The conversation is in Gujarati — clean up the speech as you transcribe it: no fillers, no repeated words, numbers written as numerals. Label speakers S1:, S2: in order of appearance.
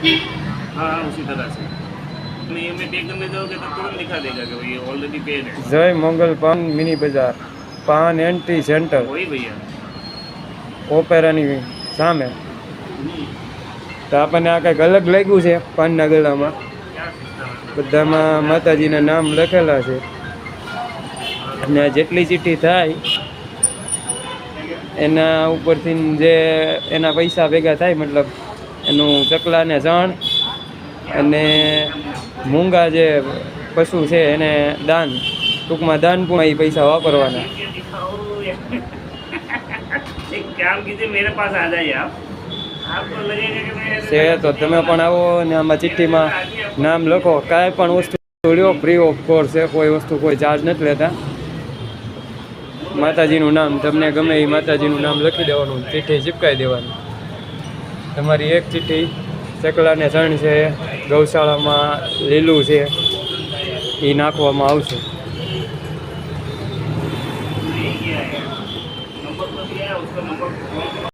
S1: हाँ हाँ उसी तरह से मैं पे करने जाओगे तो तुरंत दिखा देगा कि भाई ऑलरेडी पेड है।
S2: जय मंगल पान मिनी बाजार पान एंट्री सेंटर
S1: वही भैया।
S2: ઓપેરાની સામે તો આપણને આ કંઈક અલગ લાગ્યું છે પાનના ગળામાં
S1: क्या सिस्टम है?
S2: બધામાં માતાજીના નામ લખેલા છે અને જેટલી ચીઠ્ઠી થાય એના ઉપરથી જે એના પૈસા ભેગા થાય મતલબ એનું ચકલા ને ચણ અને મૂંગા જે પશુ છે એને દાન ટૂંકમાં દાન પણ એ પૈસા વાપરવાના
S1: ये दिखाओ एक काम कीजिए मेरे पास आ जाइए आप आपको लगेगा कि मैं
S2: છે તો તમે પણ આવો ને આમાં ચિઠ્ઠીમાં નામ લખો કાંઈ પણ વસ્તુ લ્યો ફ્રી ઓફ કોર્સ છે કોઈ વસ્તુ કોઈ ચાર્જ નથી લેતા માતાજીનું નામ તમને ગમે એ માતાજીનું નામ લખી દેવાનું ચિઠ્ઠી ચીપકાઈ દેવાની તમારી એક ચિઠ્ઠી ચકલાને ચણ છે ગૌશાળામાં લીલું છે એ નાખવામાં આવશે
S1: नहीं किया है नंबर तो दिया है उसका नंबर